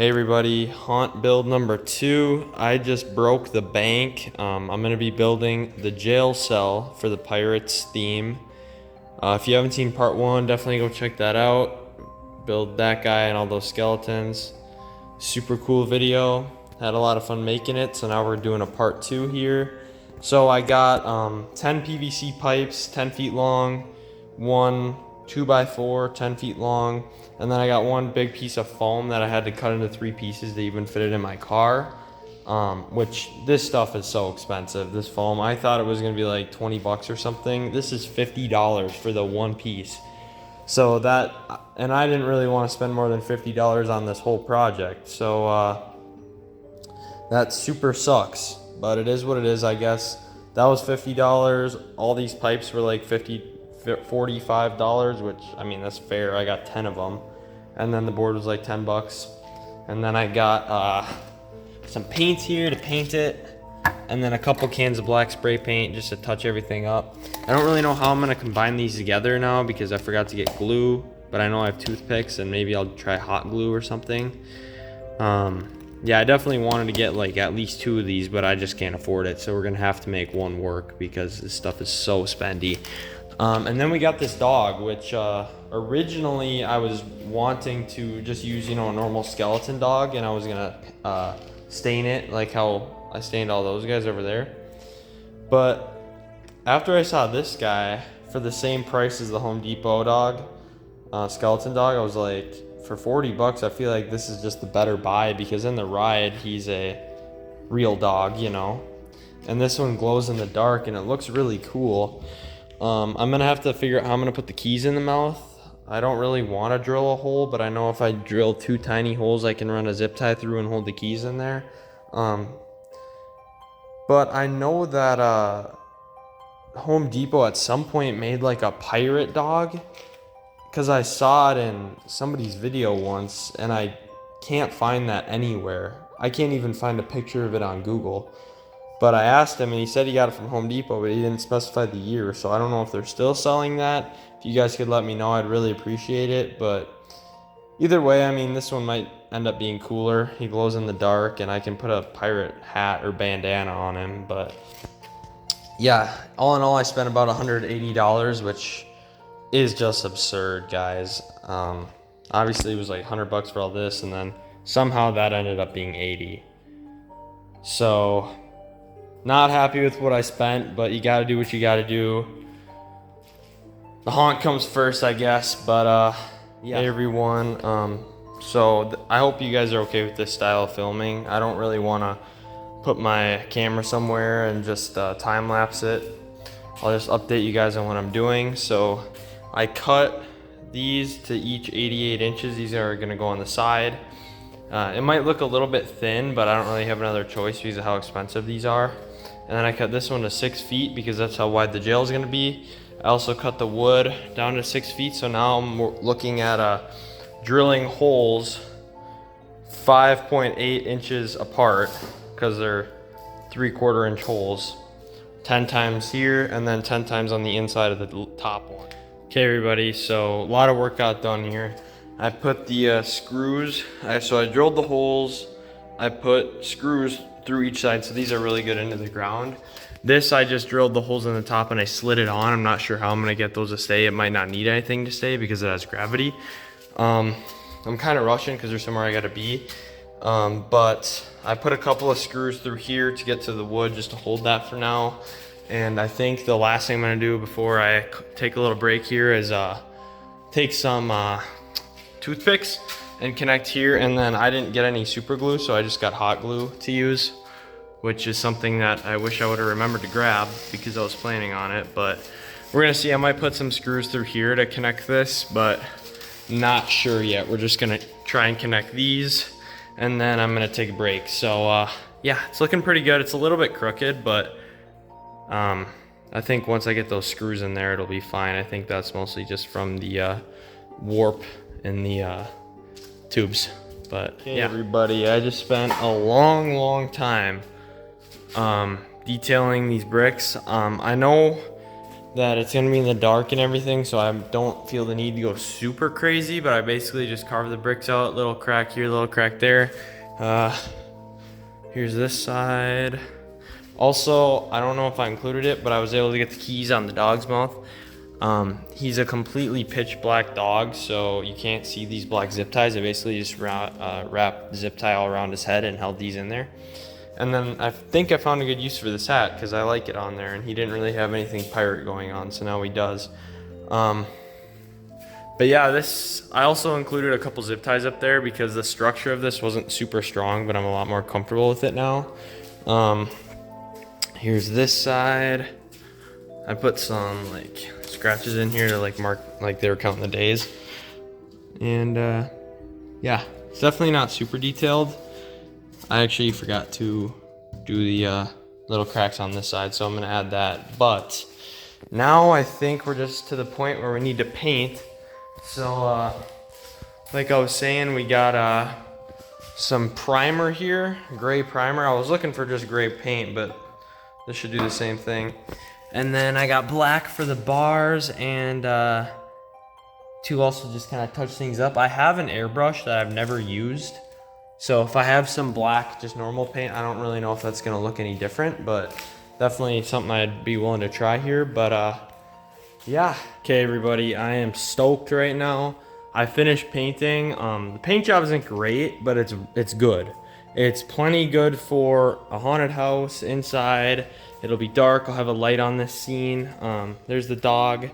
Hey everybody, haunt build number 2. I just broke the bank. I'm gonna be building the jail cell for the Pirates theme. If you haven't seen part 1, definitely go check that out. Build that guy and all those skeletons. Super cool video. Had a lot of fun making it, so now we're doing a part 2 here. So I got 10 PVC pipes, 10 feet long, one 2x4, 10 feet long, and then I got one big piece of foam that I had to cut into 3 pieces to even fit it in my car. Which this stuff is so expensive, this foam. I thought it was gonna be like 20 bucks or something. This is $50 for the one piece. So that, and I didn't really want to spend more than $50 on this whole project. So that super sucks, but it is what it is, I guess. That was $50. All these pipes were like $45, which, I mean, that's fair. I got 10 of them. And then the board was like 10 bucks. And then I got some paint here to paint it. And then a couple cans of black spray paint just to touch everything up. I don't really know how I'm gonna combine these together now because I forgot to get glue, but I know I have toothpicks and maybe I'll try hot glue or something. Yeah, I definitely wanted to get like at least 2 of these, but I just can't afford it. So we're gonna have to make one work because this stuff is so spendy. And then we got this dog, which originally I was wanting to just use, a normal skeleton dog, and I was gonna stain it like how I stained all those guys over there. But after I saw this guy for the same price as the Home Depot dog, skeleton dog, I was like, for 40 bucks, I feel like this is just the better buy because in the ride, he's a real dog, And this one glows in the dark and it looks really cool. I'm gonna have to figure out how I'm gonna put the keys in the mouth. I don't really want to drill a hole, but I know if I drill 2 tiny holes, I can run a zip tie through and hold the keys in there. But I know that Home Depot at some point made like a pirate dog, because I saw it in somebody's video once and I can't find that anywhere. I can't even find a picture of it on Google. But I asked him and he said he got it from Home Depot, but he didn't specify the year. So I don't know if they're still selling that. If you guys could let me know, I'd really appreciate it. But either way, I mean, this one might end up being cooler. He glows in the dark and I can put a pirate hat or bandana on him. But yeah, all in all, I spent about $180, which is just absurd, guys. Obviously it was like 100 bucks for all this, and then somehow that ended up being 80. So not happy with what I spent, but you gotta do what you gotta do. The haunt comes first, I guess. But yeah. Hey everyone, I hope you guys are okay with this style of filming. I don't really want to put my camera somewhere and just time lapse it. I'll just update you guys on what I'm doing. So I cut these to each 88 inches. These are gonna go on the side. It might look a little bit thin, but I don't really have another choice because of how expensive these are. And then I cut this one to 6 feet because that's how wide the jail is gonna be. I also cut the wood down to 6 feet. So now I'm looking at drilling holes 5.8 inches apart because they're 3/4 inch holes. 10 times here and then 10 times on the inside of the top one. Okay everybody, so a lot of work got done here. I put the screws, so I drilled the holes, I put screws through each side, so these are really good into the ground. This, I just drilled the holes in the top and I slid it on. I'm not sure how I'm gonna get those to stay. It might not need anything to stay because it has gravity. I'm kind of rushing because there's somewhere I gotta be. But I put a couple of screws through here to get to the wood just to hold that for now. And I think the last thing I'm gonna do before I take a little break here is take some toothpicks and connect here. And then I didn't get any super glue, so I just got hot glue to use, which is something that I wish I would have remembered to grab because I was planning on it. But we're gonna see. I might put some screws through here to connect this, but not sure yet. We're just gonna try and connect these and then I'm gonna take a break. So yeah, it's looking pretty good. It's a little bit crooked, but I think once I get those screws in there, it'll be fine. I think that's mostly just from the warp in the tubes. But hey, yeah, everybody, I just spent a long time detailing these bricks. I know that it's gonna be in the dark and everything, so I don't feel the need to go super crazy, but I basically just carve the bricks out, little crack here, little crack there. Here's this side. Also, I don't know if I included it, but I was able to get the keys on the dog's mouth. He's a completely pitch black dog, so you can't see these black zip ties. I basically just wrapped zip tie all around his head and held these in there. And then I think I found a good use for this hat because I like it on there, and he didn't really have anything pirate going on, so now he does. But yeah, I also included a couple zip ties up there because the structure of this wasn't super strong, but I'm a lot more comfortable with it now. Here's this side. I put some like scratches in here to like mark like they were counting the days. And yeah, it's definitely not super detailed. I actually forgot to do the little cracks on this side, so I'm gonna add that. But now I think we're just to the point where we need to paint. So like I was saying, we got some primer here, gray primer. I was looking for just gray paint, but this should do the same thing. And then I got black for the bars and to also just kind of touch things up. I have an airbrush that I've never used. So if I have some black, just normal paint, I don't really know if that's gonna look any different, but definitely something I'd be willing to try here. But yeah. Okay, everybody, I am stoked right now. I finished painting. The paint job isn't great, but it's good. It's plenty good for a haunted house inside. It'll be dark. I'll have a light on this scene. There's the dog.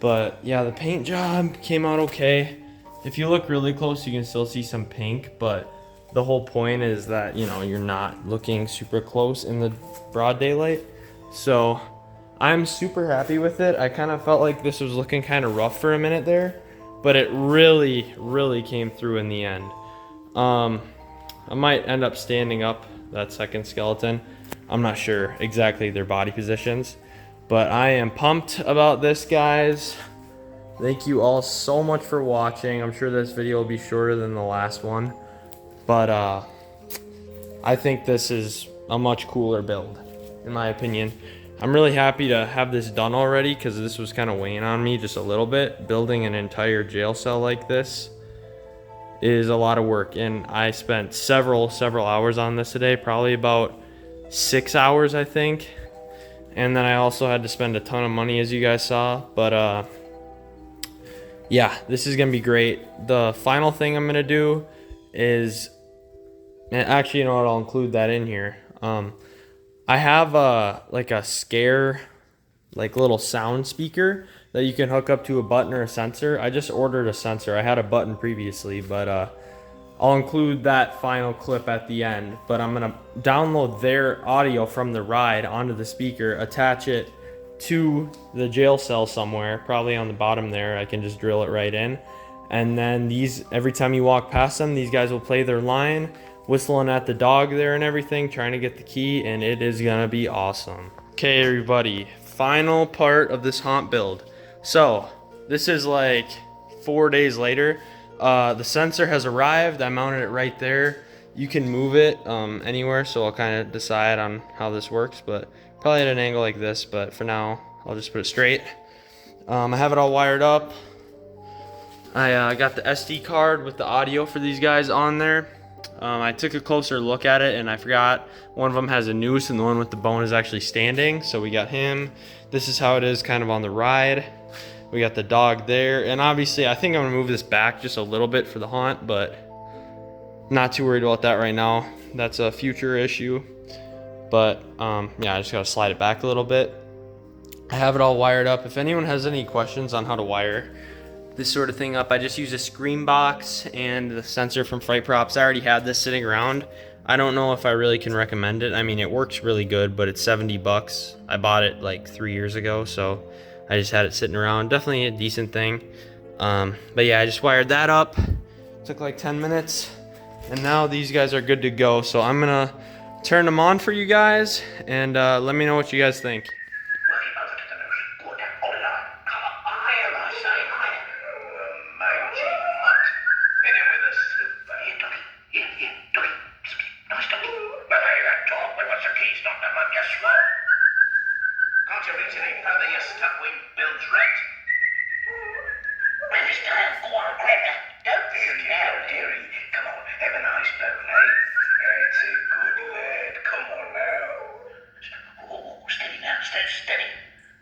But yeah, the paint job came out okay. If you look really close, you can still see some pink, but the whole point is that, you know, you're not looking super close in the broad daylight. So I'm super happy with it. I kind of felt like this was looking kind of rough for a minute there, but it really, really came through in the end. I might end up standing up that second skeleton. I'm not sure exactly their body positions, but I am pumped about this, guys. Thank you all so much for watching. I'm sure this video will be shorter than the last one, but I think this is a much cooler build, in my opinion. I'm really happy to have this done already because this was kind of weighing on me just a little bit. Building an entire jail cell like this is a lot of work, and I spent several hours on this today, probably about 6 hours, I think. And then I also had to spend a ton of money, as you guys saw, but yeah, this is gonna be great. The final thing I'm gonna do is, actually, you know what, I'll include that in here. I have like a scare, like little sound speaker that you can hook up to a button or a sensor. I just ordered a sensor. I had a button previously, but I'll include that final clip at the end. But I'm gonna download their audio from the ride onto the speaker, attach it to the jail cell somewhere, probably on the bottom there. I can just drill it right in. And then every time you walk past them, these guys will play their line, whistling at the dog there and everything, trying to get the key, and it is gonna be awesome. Okay, everybody, final part of this haunt build. So this is like 4 days later. The sensor has arrived. I mounted it right there. You can move it anywhere, so I'll kind of decide on how this works, but probably at an angle like this, but for now I'll just put it straight. I have it all wired up. I got the SD card with the audio for these guys on there. I took a closer look at it and I forgot one of them has a noose and the one with the bone is actually standing, so we got him. This is how it is kind of on the ride. We got the dog there, and obviously I think I'm gonna move this back just a little bit for the haunt, but not too worried about that right now. That's a future issue, but yeah, I just gotta slide it back a little bit. I have it all wired up. If anyone has any questions on how to wire this sort of thing up, I just use a screen box and the sensor from Fright Props. I already had this sitting around. I don't know if I really can recommend it. I mean, it works really good, but it's 70 bucks. I bought it like 3 years ago, so I just had it sitting around. Definitely a decent thing. But yeah, I just wired that up. Took like 10 minutes, and now these guys are good to go. So I'm gonna turn them on for you guys, and let me know what you guys think. Can't you reach any whether your stuck-wing build's wrecked. Well, this time, go on, grab that. Don't puke now, dearie. Come on, have a nice bone, eh? That's a good lad. Come on now. Oh, steady now, steady.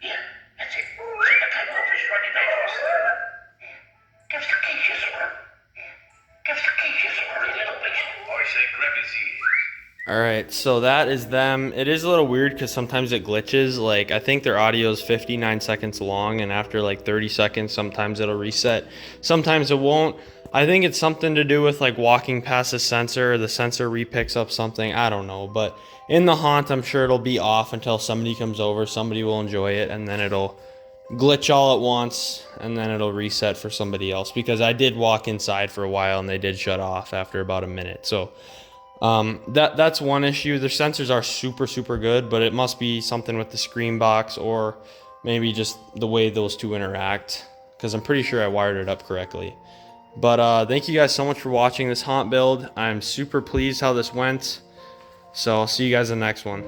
Yeah, that's it. See the cable off his running nose or something. Yeah. Give us the keys, you swallow. Yeah. Give us the keys, you swallow, you little beast. I say grab his ears. All right, so that is them. It is a little weird because sometimes it glitches. Like, I think their audio is 59 seconds long, and after like 30 seconds, sometimes it'll reset. Sometimes it won't. I think it's something to do with like walking past a sensor, or the sensor repicks up something. I don't know, but in the haunt, I'm sure it'll be off until somebody comes over. Somebody will enjoy it, and then it'll glitch all at once, and then it'll reset for somebody else. Because I did walk inside for a while, and they did shut off after about a minute. So. That's one issue. Their sensors are super good, but it must be something with the screen box or maybe just the way those two interact, because I'm pretty sure I wired it up correctly. But thank you guys so much for watching this haunt build. I'm super pleased how this went, so I'll see you guys in the next one.